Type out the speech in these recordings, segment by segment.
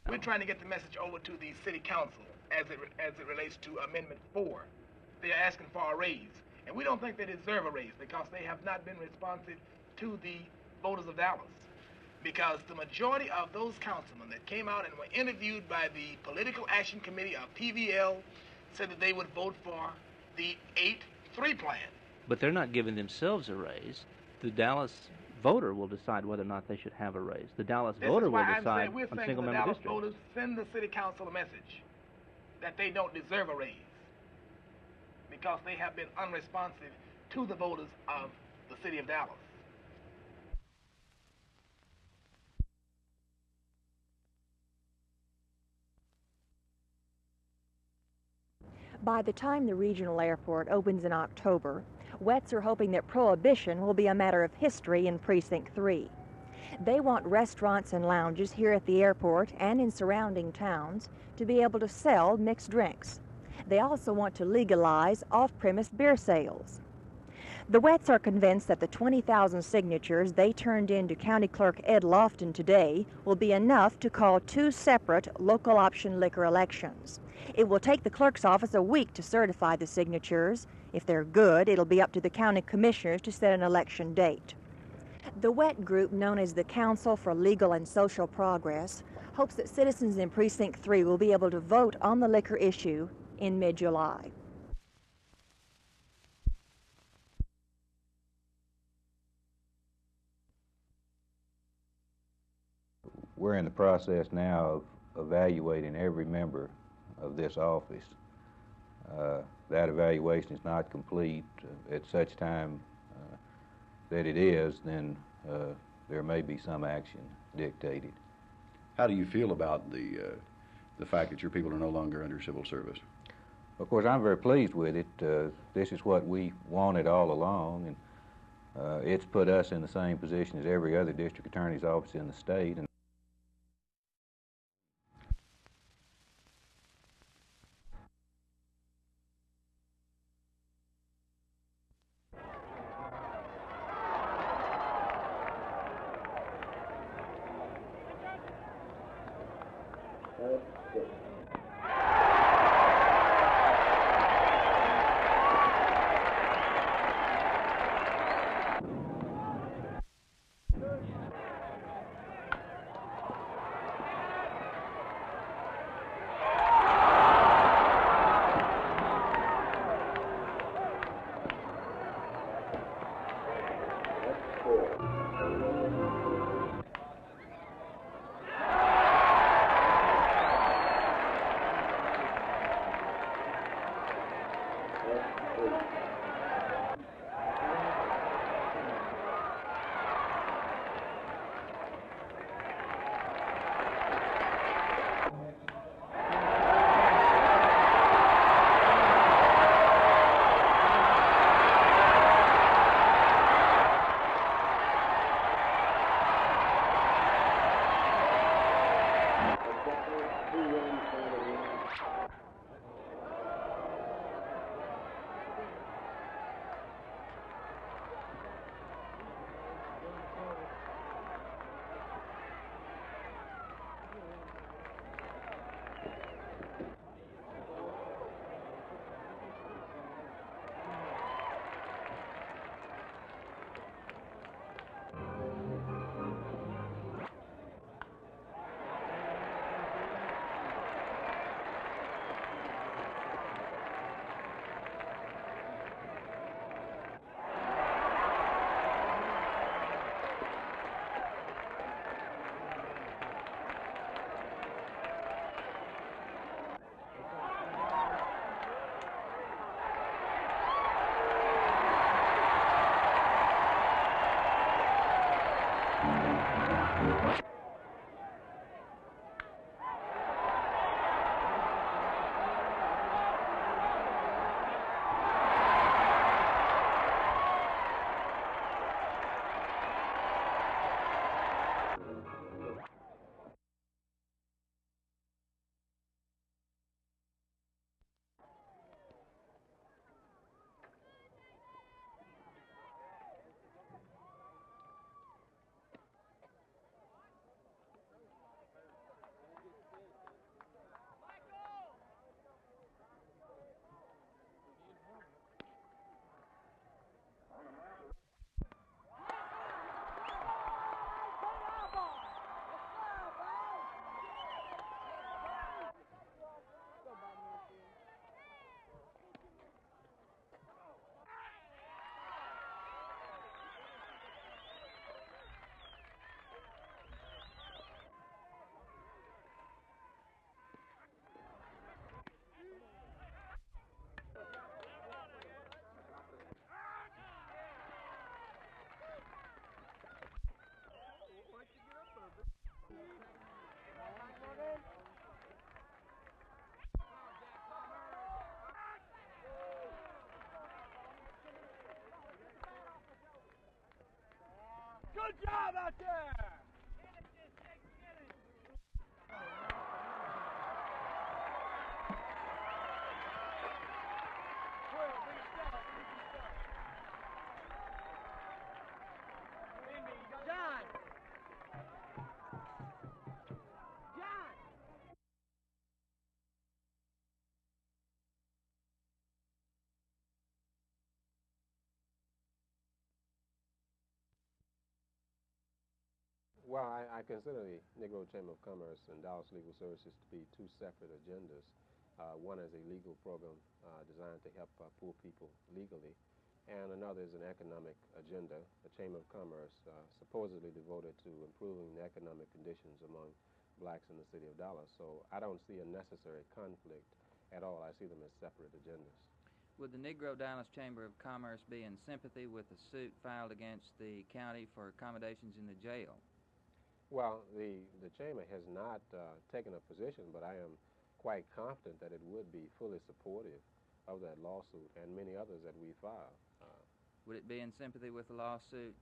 We're trying to get the message over to the city council as it relates to Amendment 4. They're asking for a raise, and we don't think they deserve a raise because they have not been responsive to the voters of Dallas. Because the majority of those councilmen that came out and were interviewed by the Political Action Committee of PVL said that they would vote for the 8-3 plan. But they're not giving themselves a raise. The Dallas voter will decide whether or not they should have a raise. The Dallas voter will decide on single-member districts. The Dallas voters send the city council a message that they don't deserve a raise because they have been unresponsive to the voters of the city of Dallas. By the time the regional airport opens in October, Wets are hoping that prohibition will be a matter of history in Precinct 3. They want restaurants and lounges here at the airport and in surrounding towns to be able to sell mixed drinks. They also want to legalize off-premise beer sales. The Wets are convinced that the 20,000 signatures they turned in to County Clerk Ed Lofton today will be enough to call 2 separate local option liquor elections. It will take the clerk's office a week to certify the signatures. If they're good, it'll be up to the county commissioners to set an election date. The WET group, known as the Council for Legal and Social Progress, hopes that citizens in Precinct 3 will be able to vote on the liquor issue in mid-July. We're in the process now of evaluating every member of this office. That evaluation is not complete. At such time that it is, then there may be some action dictated. How do you feel about the fact that your people are no longer under civil service? Of course, I'm very pleased with it. This is what we wanted all along, and it's put us in the same position as every other district attorney's office in the state. And Well, I consider the Negro Chamber of Commerce and Dallas Legal Services to be two separate agendas. One is a legal program designed to help poor people legally, and another is an economic agenda. The Chamber of Commerce supposedly devoted to improving the economic conditions among blacks in the city of Dallas. So I don't see a necessary conflict at all. I see them as separate agendas. Would the Negro Dallas Chamber of Commerce be in sympathy with the suit filed against the county for accommodations in the jail? Well, the Chamber has not taken a position, but I am quite confident that it would be fully supportive of that lawsuit and many others that we filed. Would it be in sympathy with the lawsuit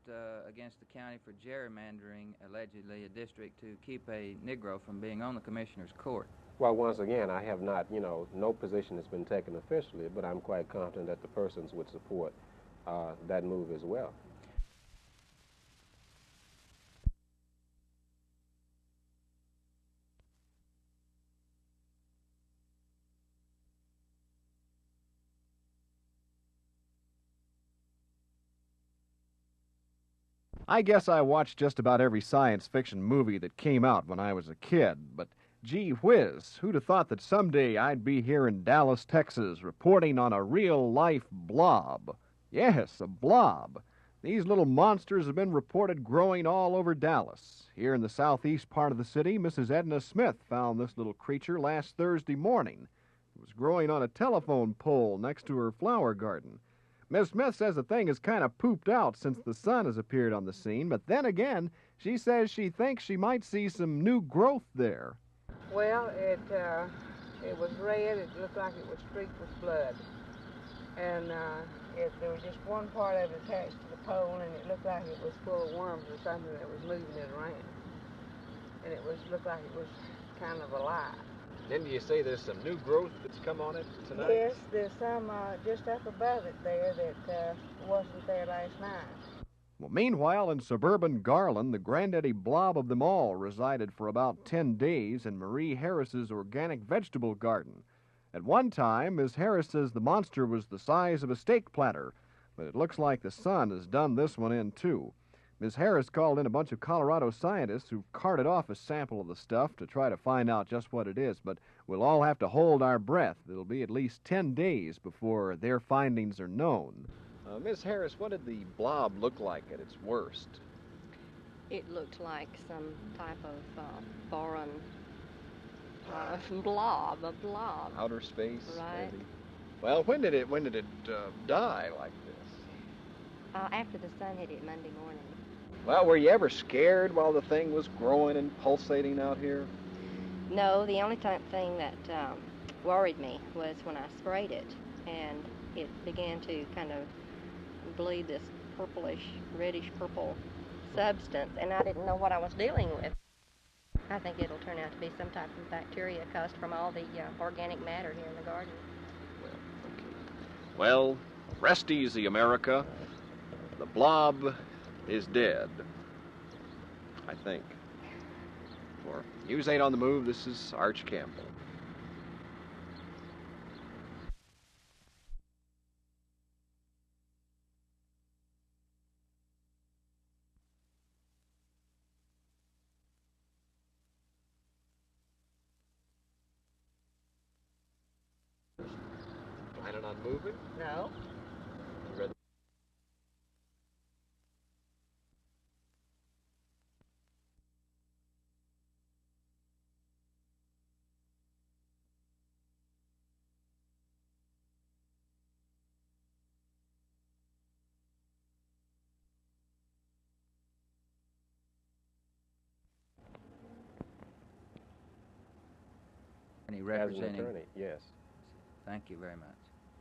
against the county for gerrymandering, allegedly, a district to keep a Negro from being on the commissioner's court? Well, once again, I have not, no position has been taken officially, but I'm quite confident that the persons would support that move as well. I guess I watched just about every science fiction movie that came out when I was a kid, but gee whiz, who'd have thought that someday I'd be here in Dallas, Texas, reporting on a real-life blob. Yes, a blob. These little monsters have been reported growing all over Dallas. Here in the southeast part of the city, Mrs. Edna Smith found this little creature last Thursday morning. It was growing on a telephone pole next to her flower garden. Miss Smith says the thing is kind of pooped out since the sun has appeared on the scene, but then again, she says she thinks she might see some new growth there. Well, it was red. It looked like it was streaked with blood. And there was just one part of it attached to the pole, and it looked like it was full of worms or something that was moving it around. And it looked like it was kind of alive. Didn't you say there's some new growth that's come on it tonight? Yes, there's some just up above it there that wasn't there last night. Well, meanwhile, in suburban Garland, the granddaddy blob of them all resided for about 10 days in Marie Harris's organic vegetable garden. At one time, Miss Harris says the monster was the size of a steak platter, but it looks like the sun has done this one in, too. Miss Harris called in a bunch of Colorado scientists who carted off a sample of the stuff to try to find out just what it is, but we'll all have to hold our breath. It'll be at least 10 days before their findings are known. Miss Harris, what did the blob look like at its worst? It looked like some type of foreign blob, a blob. Outer space, right? Maybe. Well, when did it die like this? After the sun hit it Monday morning. Well, were you ever scared while the thing was growing and pulsating out here? No, the only thing that worried me was when I sprayed it, and it began to kind of bleed this purplish, reddish purple substance, and I didn't know what I was dealing with. I think it'll turn out to be some type of bacteria caused from all the organic matter here in the garden. Well, rest easy, America. The blob is dead, I think. For News 8 on the Move, this is Arch Campbell. Planning on moving? No. You read As an attorney, yes. Thank you very much.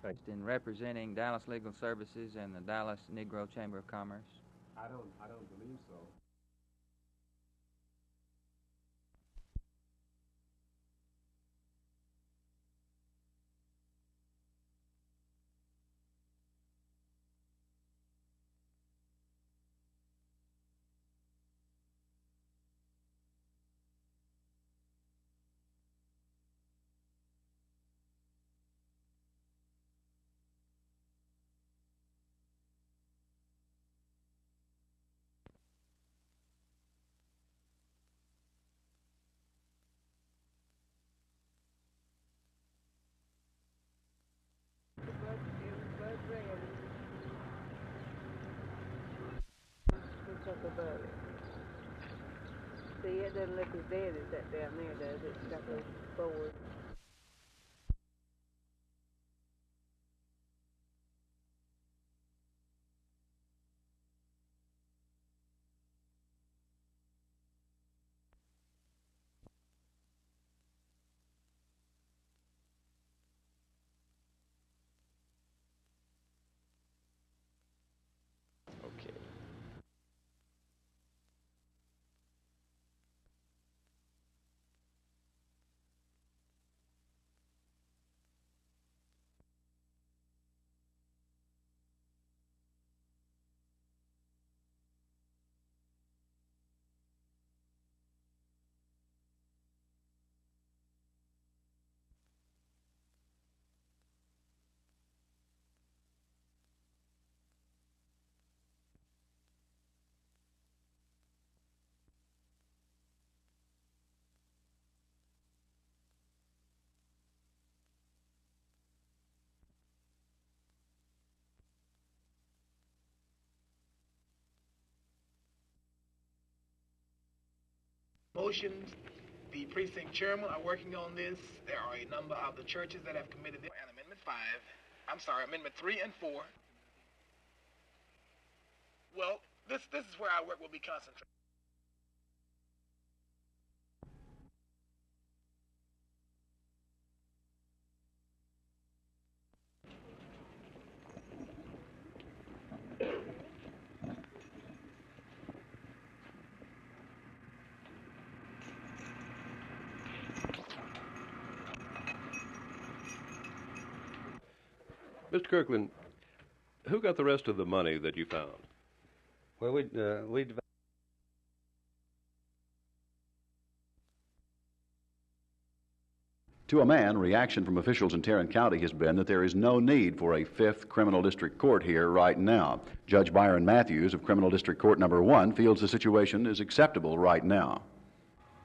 Thank you. In representing Dallas Legal Services and the Dallas Negro Chamber of Commerce. I don't believe so. See, it doesn't look as bad as that down there, does it? It's got those boards. Motions. The precinct chairman are working on this. There are a number of the churches that have committed this. And Amendment 3 and 4. Well, this is where our work will be concentrated. Mr. Kirkland, who got the rest of the money that you found? Well, we To a man, reaction from officials in Tarrant County has been that there is no need for a 5th criminal district court here right now. Judge Byron Matthews of Criminal District Court Number 1 feels the situation is acceptable right now.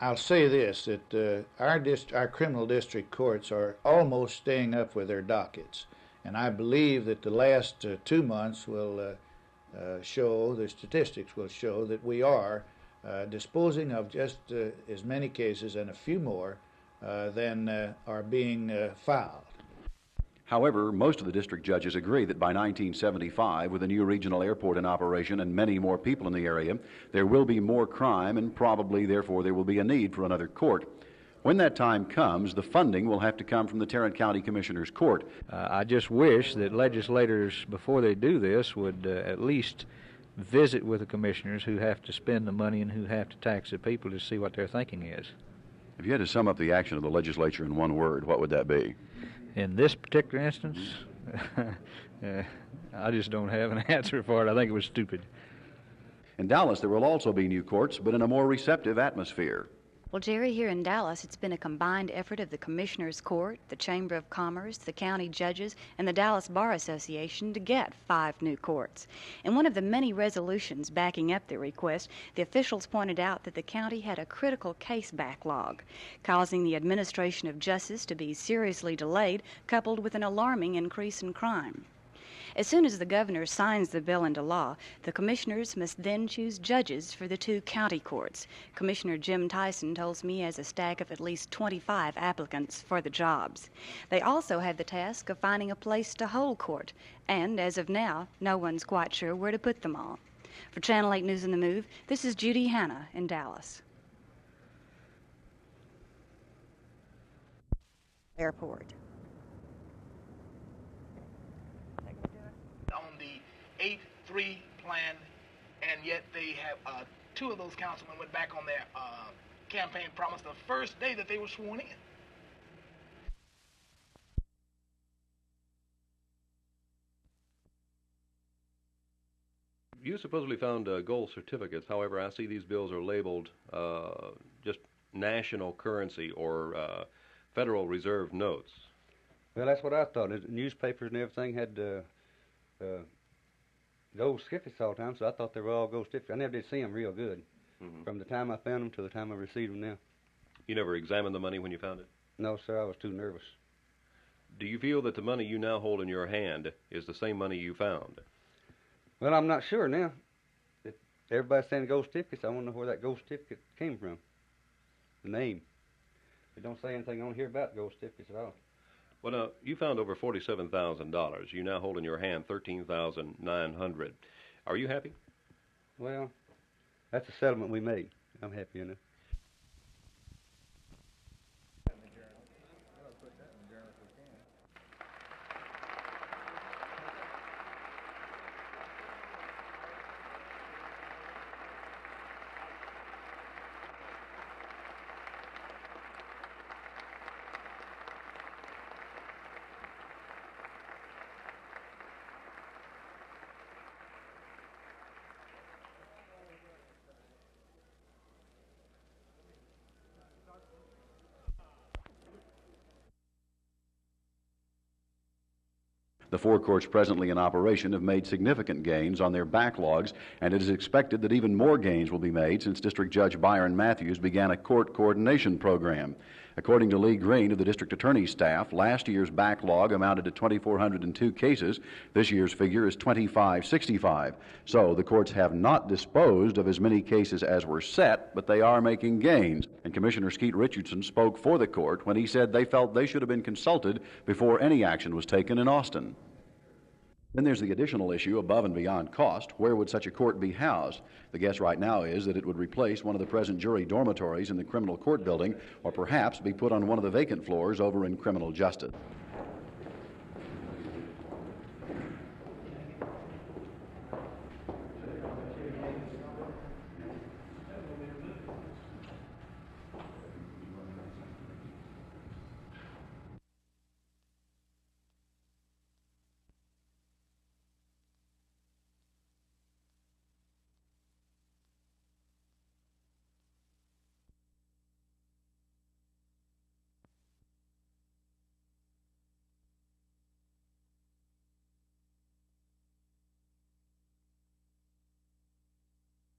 I'll say this, that our criminal district courts are almost staying up with their dockets. And I believe that the last 2 months will show, the statistics will show that we are disposing of just as many cases and a few more than are being filed. However, most of the district judges agree that by 1975, with a new regional airport in operation and many more people in the area, there will be more crime and probably, therefore, there will be a need for another court. When that time comes, the funding will have to come from the Tarrant County Commissioner's Court. I just wish that legislators, before they do this, would at least visit with the commissioners who have to spend the money and who have to tax the people to see what their thinking is. If you had to sum up the action of the legislature in one word, what would that be? In this particular instance, I just don't have an answer for it. I think it was stupid. In Dallas, there will also be new courts, but in a more receptive atmosphere. Well, Jerry, here in Dallas, it's been a combined effort of the Commissioner's Court, the Chamber of Commerce, the county judges, and the Dallas Bar Association to get 5 new courts. In one of the many resolutions backing up the request, the officials pointed out that the county had a critical case backlog, causing the administration of justice to be seriously delayed, coupled with an alarming increase in crime. As soon as the governor signs the bill into law, the commissioners must then choose judges for the 2 county courts. Commissioner Jim Tyson tells me he has a stack of at least 25 applicants for the jobs. They also have the task of finding a place to hold court, and as of now, no one's quite sure where to put them all. For Channel 8 News on the Move, this is Judy Hanna in Dallas. Airport. 8-3 plan, and yet they have 2 of those councilmen went back on their campaign promise the first day that they were sworn in. You supposedly found gold certificates. However, I see these bills are labeled just national currency or Federal Reserve notes. Well, that's what I thought. The newspapers and everything had gold certificates all the time, so I thought they were all gold certificates. I never did see them real good. From the time I found them to the time I received them now. You never examined the money when you found it? No, sir, I was too nervous. Do you feel that the money you now hold in your hand is the same money you found? Well, I'm not sure now. Everybody's saying gold certificates. I want to know where that gold certificate came from. the name. It don't say anything on here about gold certificates at all. Well, now, you found over $47,000. You now hold in your hand $13,900. Are you happy? Well, that's a settlement we made. I'm happy enough. The 4 courts presently in operation have made significant gains on their backlogs, and it is expected that even more gains will be made since District Judge Byron Matthews began a court coordination program. According to Lee Green of the District Attorney's staff, last year's backlog amounted to 2,402 cases. This year's figure is 2,565. So the courts have not disposed of as many cases as were set, but they are making gains. And Commissioner Skeet Richardson spoke for the court when he said they felt they should have been consulted before any action was taken in Austin. Then there's the additional issue above and beyond cost. Where would such a court be housed? The guess right now is that it would replace one of the present jury dormitories in the criminal court building, or perhaps be put on one of the vacant floors over in criminal justice.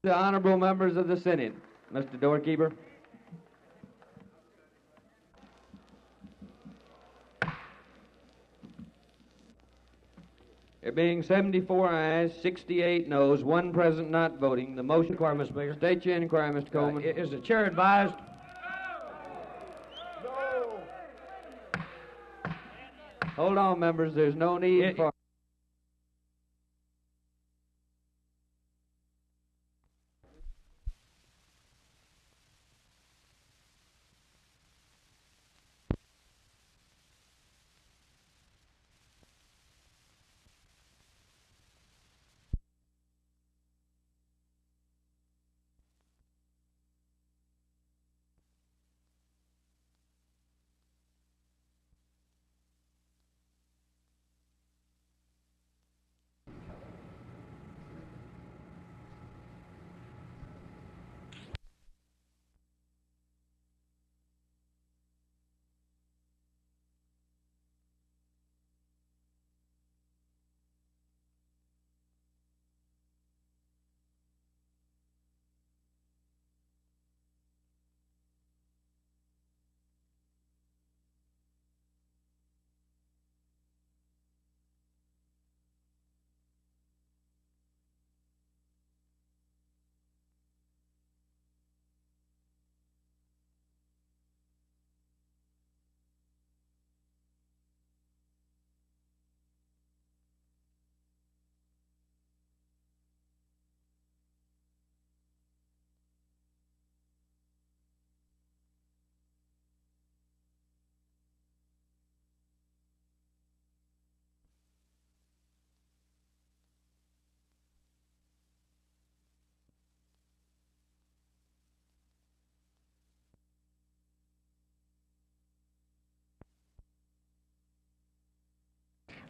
The honorable members of the Senate, Mr. Doorkeeper. There being 74 ayes, 68 noes, 1 present not voting, the motion... Inquiry, Mr. Speaker. State your inquiry, Mr. Coleman. Is the chair advised? No. Hold on, members. There's no need for...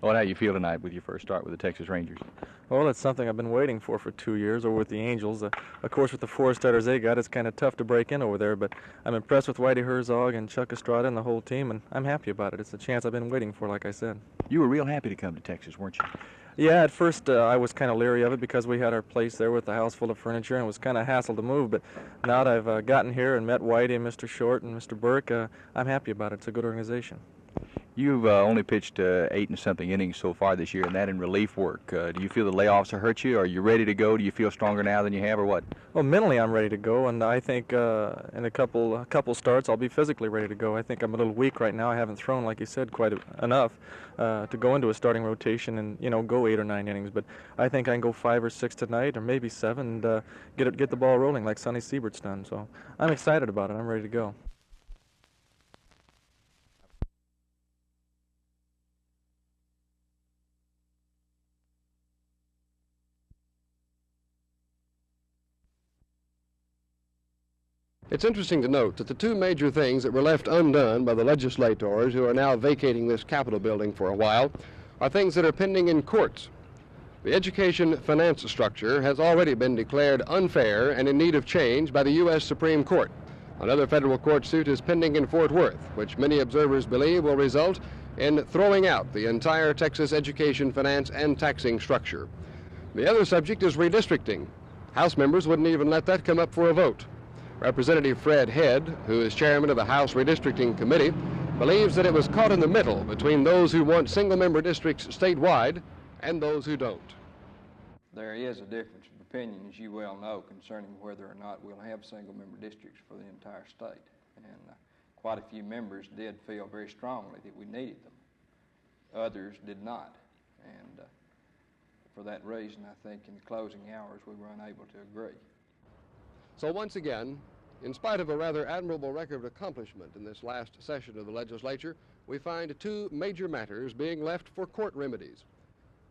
Well, how you feel tonight with your first start with the Texas Rangers? Well, it's something I've been waiting for 2 years over with the Angels. Of course, with the 4 starters they got, it's kind of tough to break in over there, but I'm impressed with Whitey Herzog and Chuck Estrada and the whole team, and I'm happy about it. It's a chance I've been waiting for, like I said. You were real happy to come to Texas, weren't you? Yeah, at first I was kind of leery of it because we had our place there with a house full of furniture and it was kind of hassle to move, but now that I've gotten here and met Whitey and Mr. Short and Mr. Burke, I'm happy about it. It's a good organization. You've only pitched 8 and something innings so far this year, and that in relief work. Do you feel the layoffs have hurt you? Are you ready to go? Do you feel stronger now than you have, or what? Well, mentally I'm ready to go, and I think in a couple starts I'll be physically ready to go. I think I'm a little weak right now. I haven't thrown, like you said, quite enough to go into a starting rotation and go 8 or 9 innings. But I think I can go 5 or 6 tonight, or maybe 7, and get the ball rolling like Sonny Siebert's done. So I'm excited about it. I'm ready to go. It's interesting to note that the two major things that were left undone by the legislators who are now vacating this Capitol building for a while are things that are pending in courts. The education finance structure has already been declared unfair and in need of change by the U.S. Supreme Court. Another federal court suit is pending in Fort Worth, which many observers believe will result in throwing out the entire Texas education finance and taxing structure. The other subject is redistricting. House members wouldn't even let that come up for a vote. Representative Fred Head, who is chairman of the House Redistricting Committee, believes that it was caught in the middle between those who want single-member districts statewide and those who don't. There is a difference of opinion, as you well know, concerning whether or not we'll have single-member districts for the entire state. And quite a few members did feel very strongly that we needed them. Others did not. And for that reason, I think in the closing hours we were unable to agree. So once again, in spite of a rather admirable record of accomplishment in this last session of the legislature, we find two major matters being left for court remedies.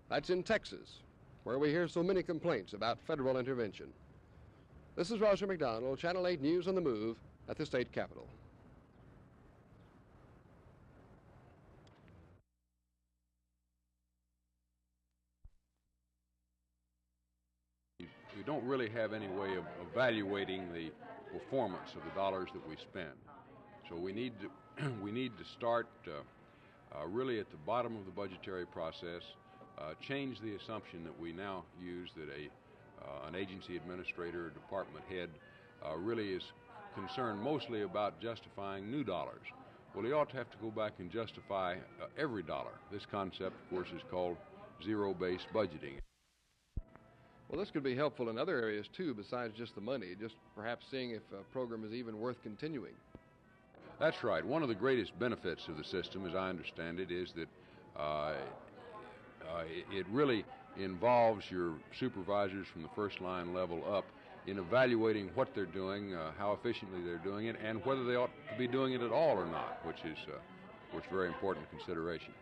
That's in Texas, where we hear so many complaints about federal intervention. This is Roger McDonald, Channel 8 News on the Move at the state capitol. We don't really have any way of evaluating the performance of the dollars that we spend. So we need to start really at the bottom of the budgetary process, change the assumption that we now use that an agency administrator or department head really is concerned mostly about justifying new dollars. Well, he ought to have to go back and justify every dollar. This concept, of course, is called zero-based budgeting. Well, this could be helpful in other areas, too, besides just the money, just perhaps seeing if a program is even worth continuing. That's right. One of the greatest benefits of the system, as I understand it, is that it really involves your supervisors from the first line level up in evaluating what they're doing, how efficiently they're doing it, and whether they ought to be doing it at all or not, which is a very important consideration.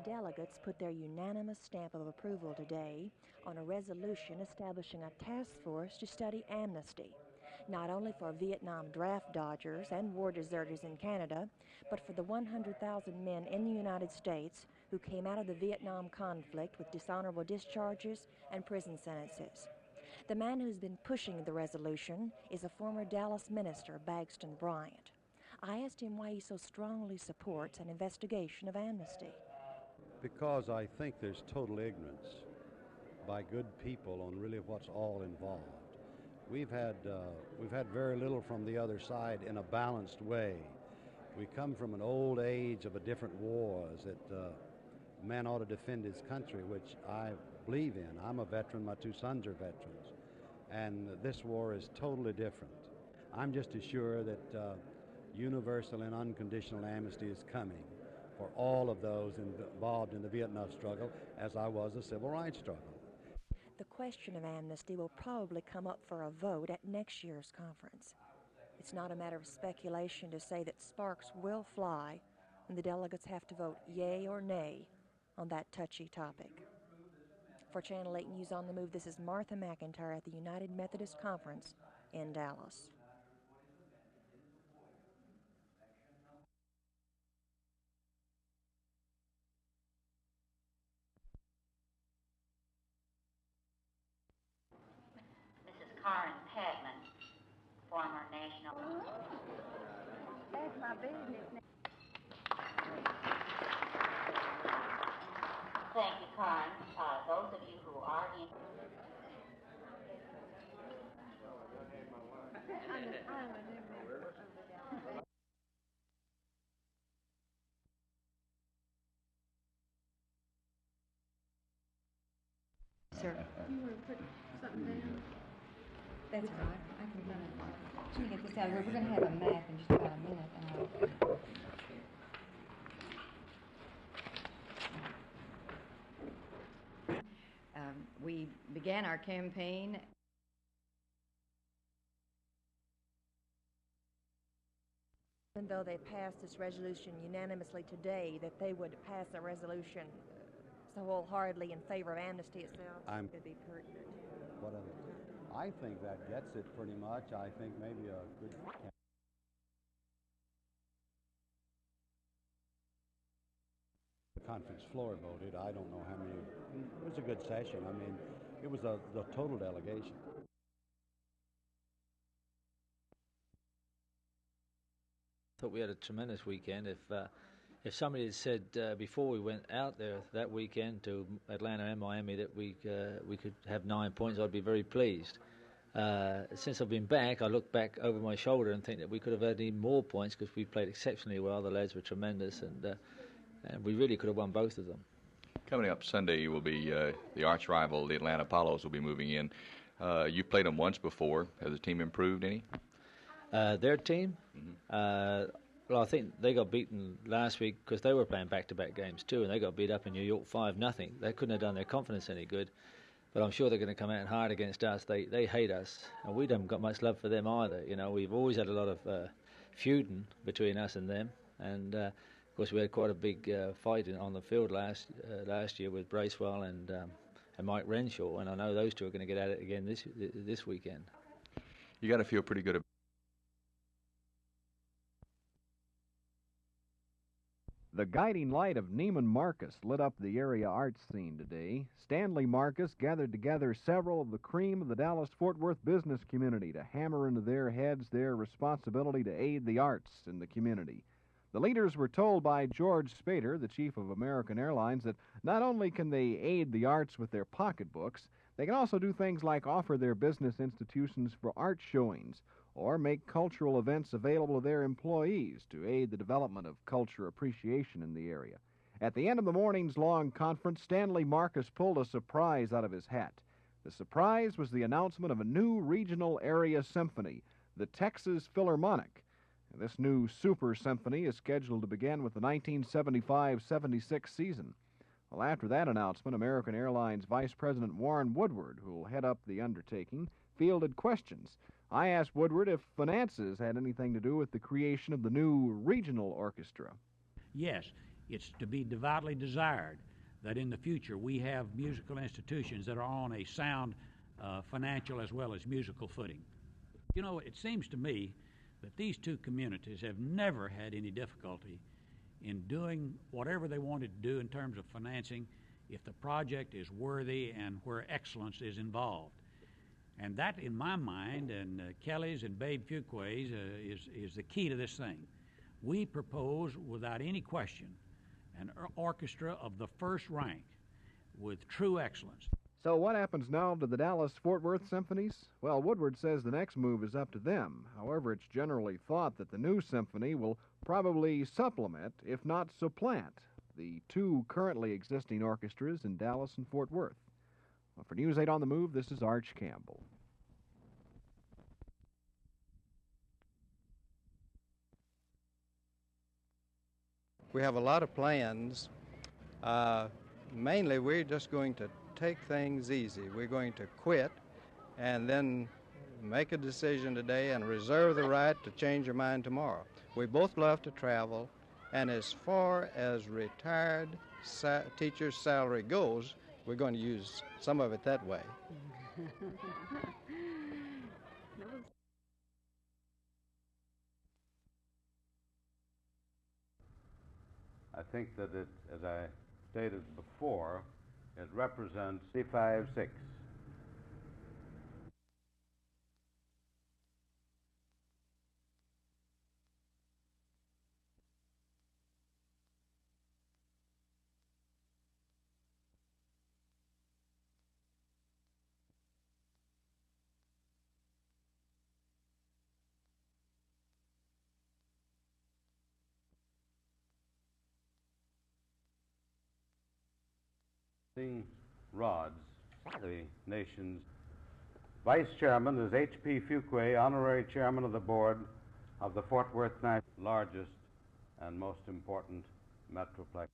Delegates put their unanimous stamp of approval today on a resolution establishing a task force to study amnesty, not only for Vietnam draft dodgers and war deserters in Canada, but for the 100,000 men in the United States who came out of the Vietnam conflict with dishonorable discharges and prison sentences. The man who's been pushing the resolution is a former Dallas minister, Bagston Bryant. I asked him why he so strongly supports an investigation of amnesty. Because I think there's total ignorance by good people on really what's all involved. We've had very little from the other side in a balanced way. We come from an old age of a different wars that a man ought to defend his country, which I believe in. I'm a veteran, my two sons are veterans, and this war is totally different. I'm just as sure that universal and unconditional amnesty is coming for all of those involved in the Vietnam struggle, as I was the civil rights struggle. The question of amnesty will probably come up for a vote at next year's conference. It's not a matter of speculation to say that sparks will fly and the delegates have to vote yea or nay on that touchy topic. For Channel 8 News on the Move, this is Martha McIntyre at the United Methodist Conference in Dallas. Karen Padman, former national. That's my business. Thank you, Karen. Those of you who are in. Sir. You want to put something down? That's all right. I can run it. Let me get this out of here. We're going to have a map in just about a minute. We began our campaign. Even though they passed this resolution unanimously today, that they would pass a resolution so wholeheartedly in favor of amnesty itself could be pertinent. I think that gets it pretty much. I think maybe a good. The conference floor voted. I don't know how many. It was a good session. I mean, it was the total delegation. I thought we had a tremendous weekend. If somebody had said before we went out there that weekend to Atlanta and Miami that we could have 9 points, I'd be very pleased. Since I've been back, I look back over my shoulder and think that we could have had even more points because we played exceptionally well. The lads were tremendous, and we really could have won both of them. Coming up Sunday will be the arch rival, the Atlanta Apollos, will be moving in. You've played them once before. Has the team improved any? Their team? Mm-hmm. Well, I think they got beaten last week because they were playing back-to-back games too, and they got beat up in New York 5-0. They couldn't have done their confidence any good, but I'm sure they're going to come out hard against us. They hate us, and we haven't got much love for them either. You know, we've always had a lot of feuding between us and them, and of course we had quite a big fight on the field last year with Bracewell and Mike Renshaw, and I know those two are going to get at it again this weekend. You got to feel pretty good about. The guiding light of Neiman Marcus lit up the area arts scene today. Stanley Marcus gathered together several of the cream of the Dallas-Fort Worth business community to hammer into their heads their responsibility to aid the arts in the community. The leaders were told by George Spader, the chief of American Airlines, that not only can they aid the arts with their pocketbooks, they can also do things like offer their business institutions for art showings, or make cultural events available to their employees to aid the development of culture appreciation in the area. At the end of the morning's long conference, Stanley Marcus pulled a surprise out of his hat. The surprise was the announcement of a new regional area symphony, the Texas Philharmonic. This new super symphony is scheduled to begin with the 1975-76 season. Well, after that announcement, American Airlines Vice President Warren Woodward, who will head up the undertaking, fielded questions. I asked Woodward if finances had anything to do with the creation of the new regional orchestra. Yes, it's to be devoutly desired that in the future we have musical institutions that are on a sound financial as well as musical footing. You know, it seems to me that these two communities have never had any difficulty in doing whatever they wanted to do in terms of financing if the project is worthy and where excellence is involved. And that, in my mind, and Kelly's and Babe Fuquay's, is the key to this thing. We propose, without any question, an orchestra of the first rank with true excellence. So what happens now to the Dallas-Fort Worth symphonies? Well, Woodward says the next move is up to them. However, it's generally thought that the new symphony will probably supplement, if not supplant, the two currently existing orchestras in Dallas and Fort Worth. Well, for News 8 on the Move, this is Arch Campbell. We have a lot of plans. Mainly, we're just going to take things easy. We're going to quit and then make a decision today and reserve the right to change your mind tomorrow. We both love to travel, and as far as retired teacher's salary goes, we're going to use some of it that way. I think that it, as I stated before, it represents 35-6. Rods, the nation's vice chairman, is H.P. Fuquay, honorary chairman of the board of the Fort Worth largest and most important metroplex.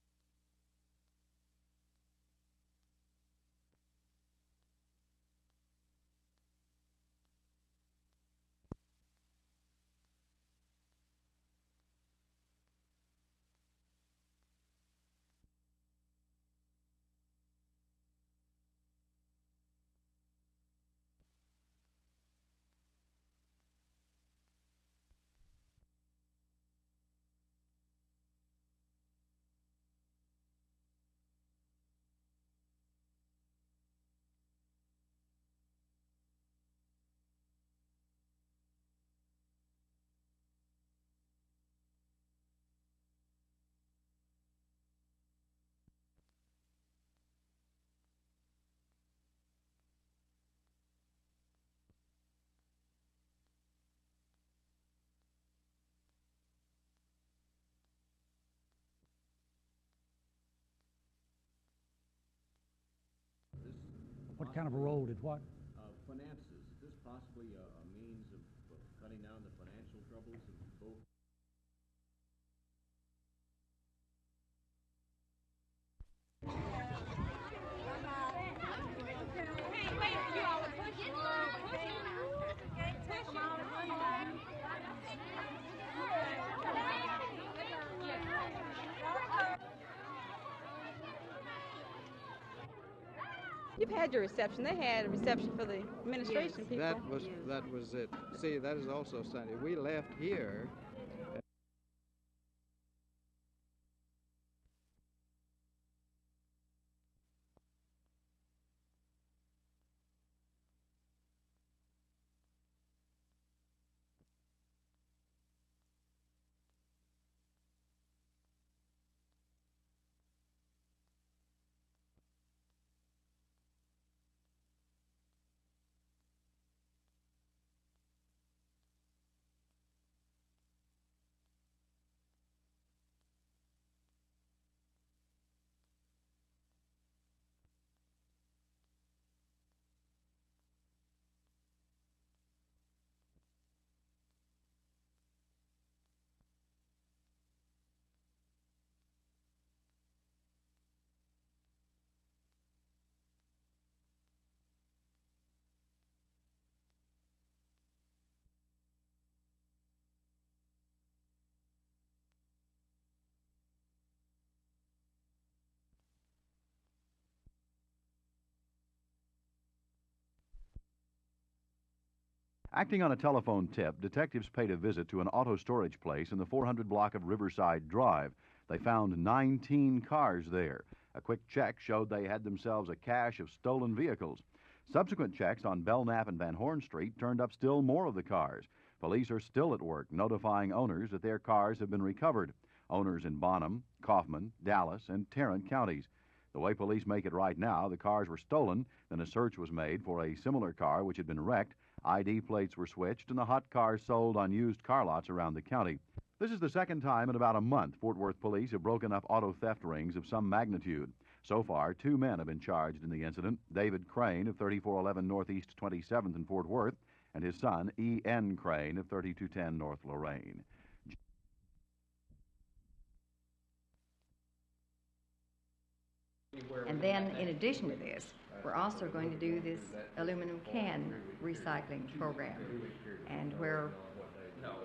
What kind of a role did what? Finances. Is this possibly a means of cutting down the financial troubles of both? You've had your reception. They had a reception for the administration people. That was it. See, that is also Sunday. We left here. Acting on a telephone tip, detectives paid a visit to an auto storage place in the 400 block of Riverside Drive. They found 19 cars there. A quick check showed they had themselves a cache of stolen vehicles. Subsequent checks on Belknap and Van Horn Street turned up still more of the cars. Police are still at work notifying owners that their cars have been recovered. Owners in Bonham, Kaufman, Dallas, and Tarrant counties. The way police make it right now, the cars were stolen, then a search was made for a similar car which had been wrecked. ID plates were switched, and the hot cars sold on used car lots around the county. This is the second time in about a month Fort Worth police have broken up auto theft rings of some magnitude. So far, 2 men have been charged in the incident: David Crane of 3411 Northeast 27th in Fort Worth, and his son, E.N. Crane of 3210 North Lorraine. And then, in addition to this, we're also going to do this aluminum can recycling program, and where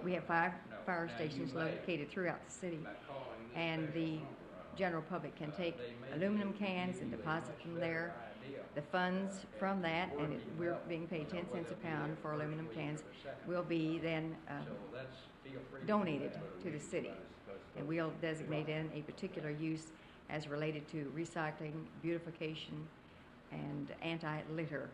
we have 5 fire stations located throughout the city, and the general public can take aluminum cans and deposit them there. The funds from that, and we're being paid 10 cents a pound for aluminum cans, will be then donated to the city. And we'll designate in a particular use as related to recycling, beautification, and anti-litter.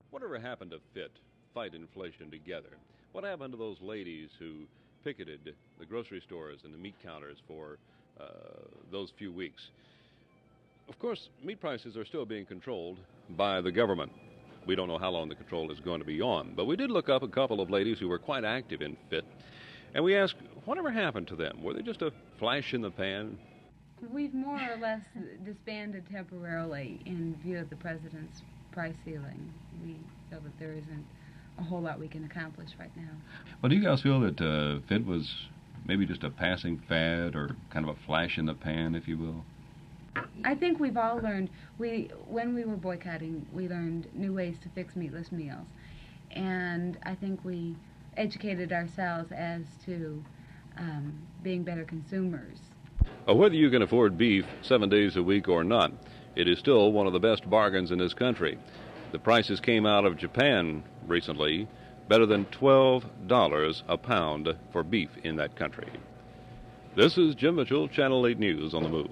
Whatever happened to fight inflation together? What happened to those ladies who picketed the grocery stores and the meat counters for those few weeks? Of course, meat prices are still being controlled by the government. We don't know how long the control is going to be on, but we did look up a couple of ladies who were quite active in FIT, and we asked, whatever happened to them? Were they just a flash in the pan? We've more or less disbanded temporarily in view of the president's price ceiling. We feel that there isn't a whole lot we can accomplish right now. Well, do you guys feel that FIT was maybe just a passing fad or kind of a flash in the pan, if you will? I think we've all learned, when we were boycotting, we learned new ways to fix meatless meals. And I think we educated ourselves as to being better consumers. Well, whether you can afford beef 7 days a week or not, it is still one of the best bargains in this country. The prices came out of Japan recently, better than $12 a pound for beef in that country. This is Jim Mitchell, Channel 8 News on the Move.